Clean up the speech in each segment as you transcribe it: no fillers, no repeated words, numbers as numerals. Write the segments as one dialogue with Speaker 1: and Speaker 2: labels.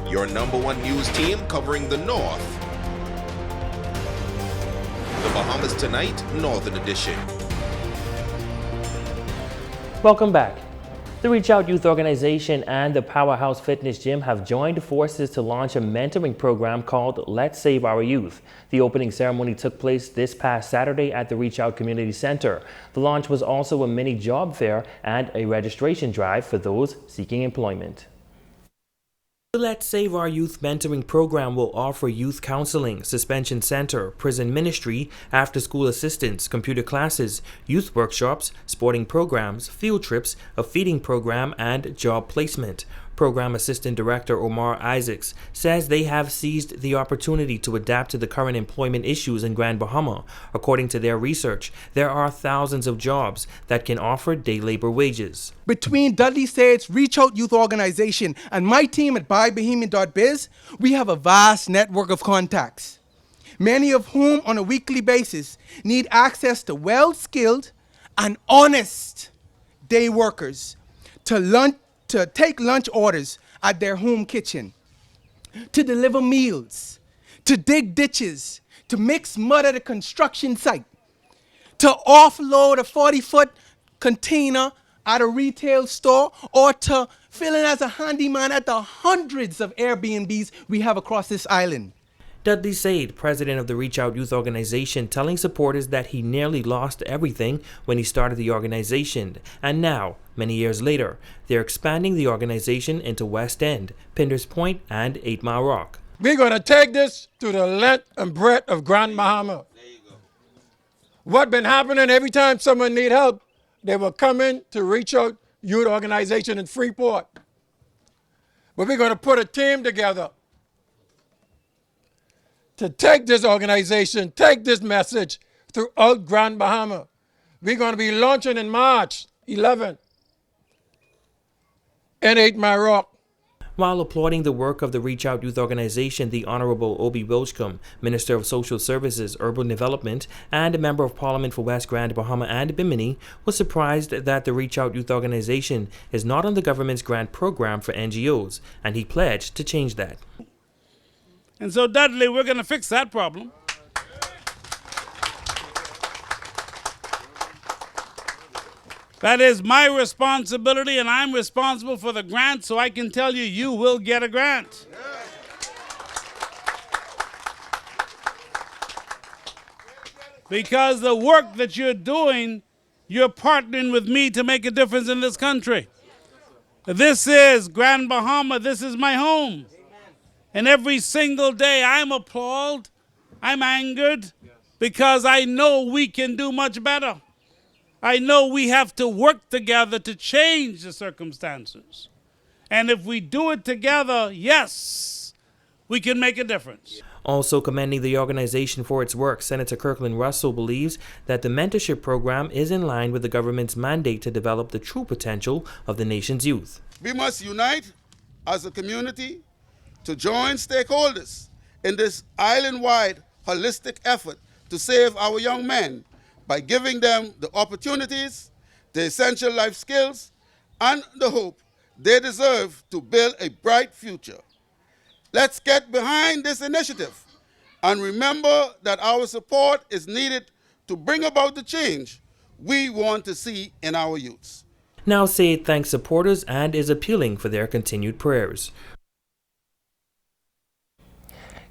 Speaker 1: your #1 news team covering the North. The Bahamas Tonight, Northern Edition.
Speaker 2: Welcome back. The Reach Out Youth Organization and the Powerhouse Fitness Gym have joined forces to launch a mentoring program called Let's Save Our Youth. The opening ceremony took place this past Saturday at the Reach Out Community Center. The launch was also a mini job fair and a registration drive for those seeking employment. The Let's Save Our Youth mentoring program will offer youth counseling, suspension center, prison ministry, after-school assistance, computer classes, youth workshops, sporting programs, field trips, a feeding program, and job placement. Program Assistant Director Omar Isaacs says they have seized the opportunity to adapt to the current employment issues in Grand Bahama. According to their research, there are thousands of jobs that can offer day labor wages.
Speaker 3: Between Dudley State's Reach Out Youth Organization and my team at BuyBohemian.biz, we have a vast network of contacts, many of whom on a weekly basis need access to well-skilled and honest day workers to take lunch orders at their home kitchen, to deliver meals, to dig ditches, to mix mud at a construction site, to offload a 40-foot container at a retail store, or to fill in as a handyman at the hundreds of Airbnbs we have across this island.
Speaker 2: Dudley Said, president of the Reach Out Youth Organization, telling supporters that he nearly lost everything when he started the organization. And now, many years later, they're expanding the organization into West End, Pinders Point, and 8 Mile Rock.
Speaker 4: We're going to take this to the length and breadth of Grand Bahama. What's been happening every time someone need help, they will come in to Reach Out Youth Organization in Freeport. But we're going to put a team together to take this organization, take this message throughout Grand Bahama. We're going to be launching in March 11th in 8 Mile Rock.
Speaker 2: While applauding the work of the Reach Out Youth Organization, the Honorable Obi Wilchcombe, Minister of Social Services, Urban Development, and a Member of Parliament for West Grand Bahama and Bimini, was surprised that the Reach Out Youth Organization is not on the government's grant program for NGOs, and he pledged to change that.
Speaker 5: And so, Dudley, we're going to fix that problem. That is my responsibility, and I'm responsible for the grant, so I can tell you, you will get a grant. Because the work that you're doing, you're partnering with me to make a difference in this country. This is Grand Bahama. This is my home. And every single day I'm appalled, I'm angered, because I know we can do much better. I know we have to work together to change the circumstances. And if we do it together, yes, we can make a difference.
Speaker 2: Also commending the organization for its work, Senator Kirkland Russell believes that the mentorship program is in line with the government's mandate to develop the true potential of the nation's youth.
Speaker 6: We must unite as a community to join stakeholders in this island-wide holistic effort to save our young men by giving them the opportunities, the essential life skills, and the hope they deserve to build a bright future. Let's get behind this initiative and remember that our support is needed to bring about the change we want to see in our youths.
Speaker 2: Now Said thanks supporters and is appealing for their continued prayers.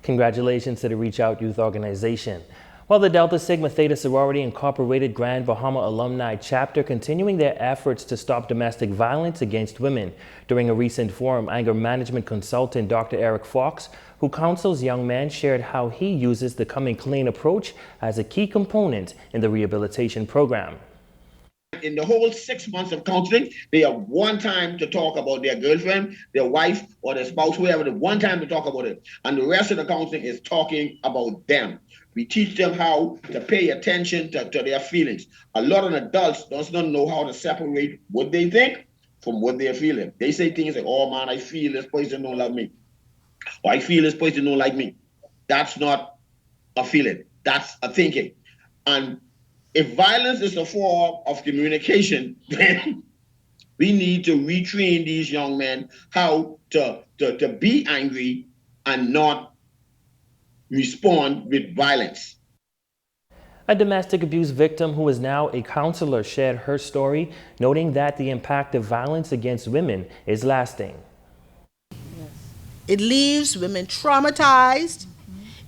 Speaker 2: Congratulations to the Reach Out Youth Organization. While the Delta Sigma Theta Sorority Incorporated Grand Bahama Alumni Chapter continuing their efforts to stop domestic violence against women. During a recent forum, anger management consultant Dr. Eric Fox, who counsels young men, shared how he uses the Coming Clean approach as a key component in the rehabilitation program.
Speaker 7: In the whole 6 months of counseling, they have one time to talk about their girlfriend, their wife, or their spouse, whoever. They have one time to talk about it. And the rest of the counseling is talking about them. We teach them how to pay attention to their feelings. A lot of adults don't know how to separate what they think from what they're feeling. They say things like, oh man, I feel this person don't love me. Or I feel this person don't like me. That's not a feeling. That's a thinking. And if violence is a form of communication, then We need to retrain these young men how to be angry and not respond with violence.
Speaker 2: A domestic abuse victim who is now a counselor shared her story, noting that the impact of violence against women is lasting.
Speaker 8: It leaves women traumatized.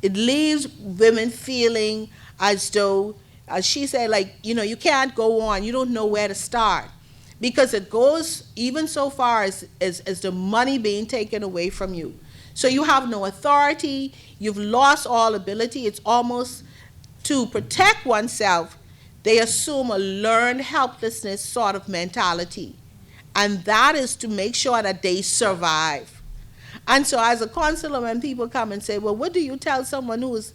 Speaker 8: It leaves women feeling as though, as she said, like, you can't go on. You don't know where to start. Because it goes even so far as the money being taken away from you. So you have no authority. You've lost all ability. It's almost to protect oneself. They assume a learned helplessness sort of mentality. And that is to make sure that they survive. And so as a counselor, when people come and say, well, what do you tell someone who's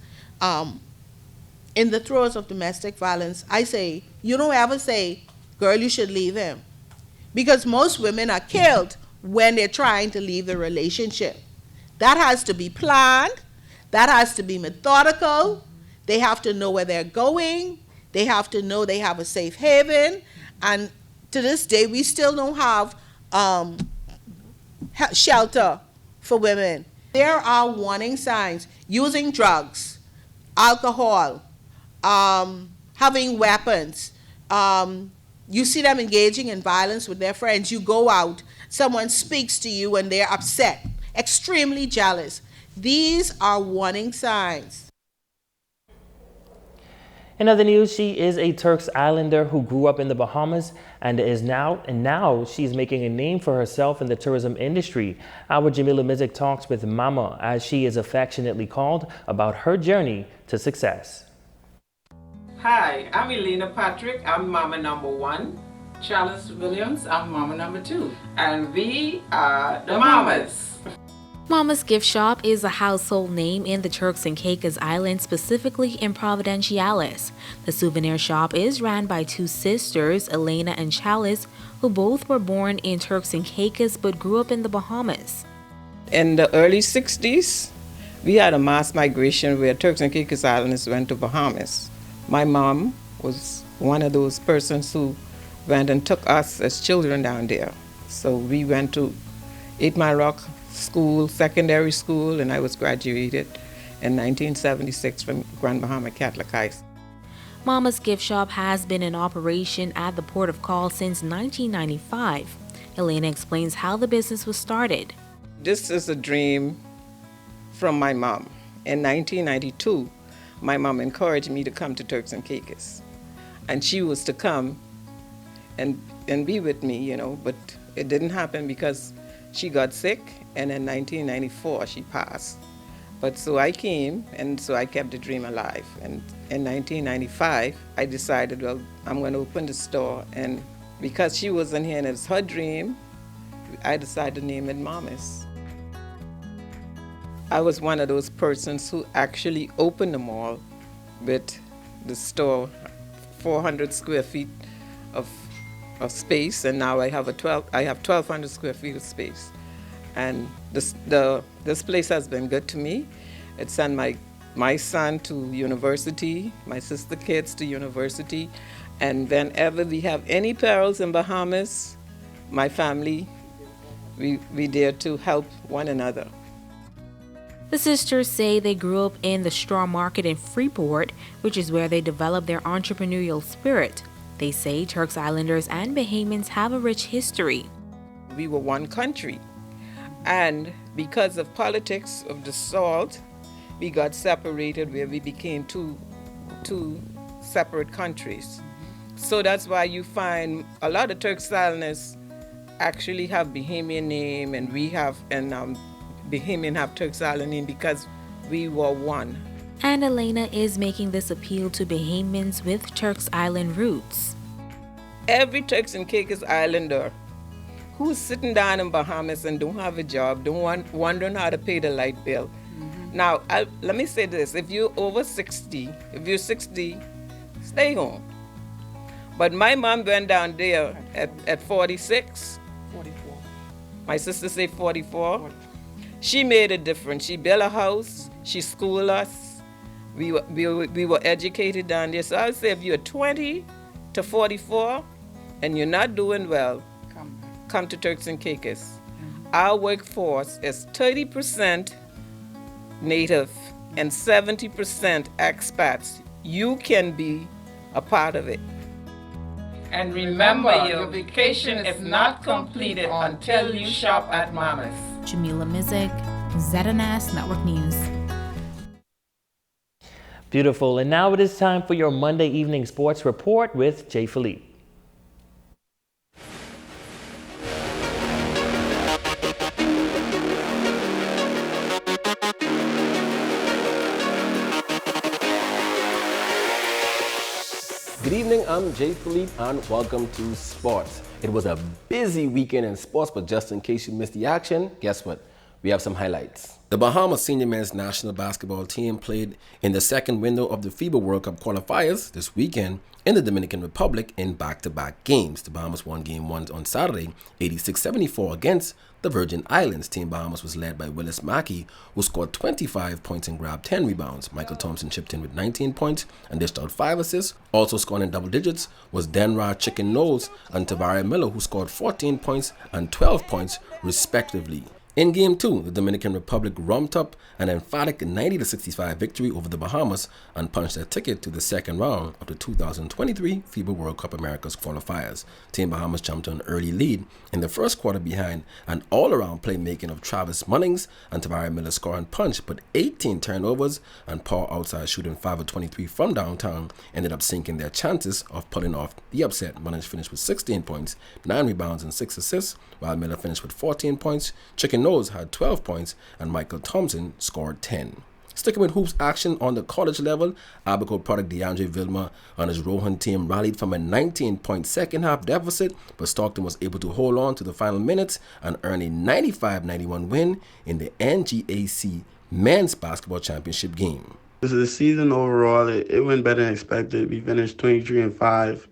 Speaker 8: in the throes of domestic violence? I say, you don't ever say, girl, you should leave him. Because most women are killed when they're trying to leave the relationship. That has to be planned. That has to be methodical. They have to know where they're going. They have to know they have a safe haven. And to this day, we still don't have shelter for women. There are warning signs: using drugs, alcohol, having weapons. You see them engaging in violence with their friends. You go out, someone speaks to you and they're upset, extremely jealous. These are warning signs.
Speaker 2: In other news, she is a Turks Islander who grew up in the Bahamas and now she's making a name for herself in the tourism industry. Our Jamila Mizik talks with Mama, as she is affectionately called, about her journey to success.
Speaker 9: Hi, I'm Elena Patrick. I'm Mama number 1. Charles Williams, I'm Mama number 2. And we are the Mamas.
Speaker 10: Mama's Gift Shop is a household name in the Turks and Caicos Islands, specifically in Providenciales. The souvenir shop is ran by 2 sisters, Elena and Chalice, who both were born in Turks and Caicos but grew up in the Bahamas.
Speaker 11: In the early 60s, we had a mass migration where Turks and Caicos Islanders went to Bahamas. My mom was one of those persons who went and took us as children down there. So we went to 8 Mile Rock School, secondary school, and I was graduated in 1976 from Grand Bahama Catholic High School.
Speaker 10: Mama's Gift Shop has been in operation at the Port of Call since 1995. Elena explains how the business was started.
Speaker 11: This is a dream from my mom. In 1992, my mom encouraged me to come to Turks and Caicos. And she was to come and be with me, but it didn't happen because she got sick, and in 1994 she passed. But so I came, and so I kept the dream alive. And in 1995, I decided, well, I'm going to open the store. And because she wasn't here and it's her dream, I decided to name it Mama's. I was one of those persons who actually opened the mall with the store, 400 square feet of space, and now I have 1,200 square feet of space. And this place has been good to me. It sent my son to university, my sister kids to university, and whenever we have any perils in Bahamas, my family, we dare to help one another.
Speaker 10: The sisters say they grew up in the straw market in Freeport, which is where they developed their entrepreneurial spirit. They say Turks Islanders and Bahamians have a rich history.
Speaker 11: We were one country, and because of politics of the salt, we got separated where we became two separate countries. So that's why you find a lot of Turks Islanders actually have Bahamian name, and we have, and Bahamian have Turks Island name because we were one.
Speaker 10: And Elena is making this appeal to Bahamians with Turks Island roots.
Speaker 11: Every Turks and Caicos Islander who's sitting down in Bahamas and don't have a job, wondering how to pay the light bill. Now, let me say this, if you're over 60, if you're 60, stay home. But my mom went down there at 46.
Speaker 8: 44.
Speaker 11: My sister say 44. She made a difference. She built a house, she schooled us. We were educated down there. So I would say if you're 20 to 44 and you're not doing well, come to Turks and Caicos. Our workforce is 30% native and 70% expats. You can be a part of it.
Speaker 9: And remember, your vacation is not completed until you shop at Mama's.
Speaker 10: Jamila Mizik, ZNS Network News.
Speaker 2: Beautiful. And now it is time for your Monday evening sports report with Jay Philippe.
Speaker 12: Good evening, I'm Jay Philippe and welcome to Sports. It was a busy weekend in sports, but just in case you missed the action, guess what? We have some highlights. The Bahamas senior men's national basketball team played in the second window of the FIBA World Cup qualifiers this weekend in the Dominican Republic in back-to-back games. The Bahamas won Game 1 on Saturday, 86-74 against the Virgin Islands. Team Bahamas was led by Willis Mackey, who scored 25 points and grabbed 10 rebounds. Michael Thompson chipped in with 19 points and dished out 5 assists. Also scoring in double digits was Denra Chicken Knowles and Tavares Miller, who scored 14 points and 12 points respectively. In Game 2, the Dominican Republic ramped up an emphatic 90-65 victory over the Bahamas and punched their ticket to the second round of the 2023 FIBA World Cup Americas qualifiers. Team Bahamas jumped to an early lead in the first quarter behind an all-around playmaking of Travis Munnings and Tavares Miller scoring punch, but 18 turnovers and poor outside shooting 5 of 23 from downtown ended up sinking their chances of pulling off the upset. Munnings finished with 16 points, 9 rebounds and 6 assists, while Miller finished with 14 points. Chicken Knowles had 12 points and Michael Thompson scored 10. Sticking with hoops action on the college level, Abaco product DeAndre Vilma and his Rohan team rallied from a 19-point second-half deficit, but Stockton was able to hold on to the final minutes and earn a 95-91 win in the NGAC Men's Basketball Championship game.
Speaker 13: The season overall, it went better than expected. We finished 23-5.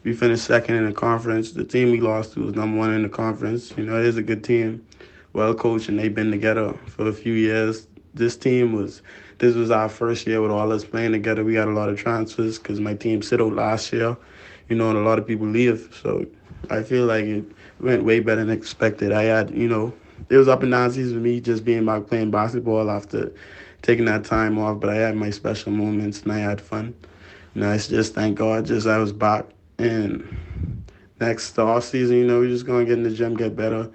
Speaker 13: We finished second in the conference. The team we lost to was number 1 in the conference. You know, it is a good team, well coached, and they've been together for a few years. This was our first year with all us playing together. We had a lot of transfers because my team sit out last year, you know, and a lot of people leave. So I feel like it went way better than expected. I had, you know, it was up and down season for me just being back playing basketball after taking that time off, but I had my special moments and I had fun. You know, it's just thank God just I was back. And next off season, you know, we're just going to get in the gym, get better.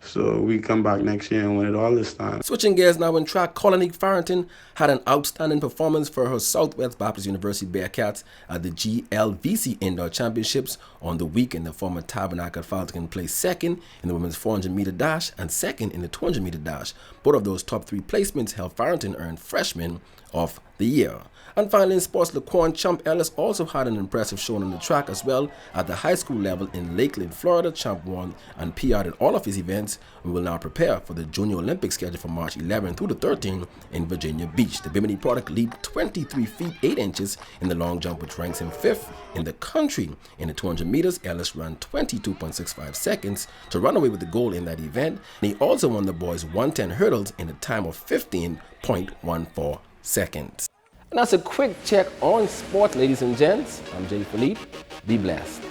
Speaker 13: So we come back next year and win it all this time.
Speaker 12: Switching gears now in track, Colonique Farrington had an outstanding performance for her Southwest Baptist University Bearcats at the GLVC Indoor Championships on the weekend. The former Tabernacle Falcon placed second in the women's 400-meter dash and second in the 200-meter dash. Both of those top 3 placements helped Farrington earn Freshman of the Year. And finally in sports, Laquan Chump Ellis also had an impressive showing on the track as well at the high school level in Lakeland, Florida. Chump won and PR'd in all of his events. We will now prepare for the Junior Olympics scheduled for March 11 through the 13th in Virginia Beach. The Bimini product leaped 23 feet 8 inches in the long jump, which ranks him 5th in the country. In the 200 meters, Ellis ran 22.65 seconds to run away with the gold in that event. And he also won the boys 110 hurdles in a time of 15.14 seconds. And that's a quick check on sport, ladies and gents. I'm Jay Philippe. Be blessed.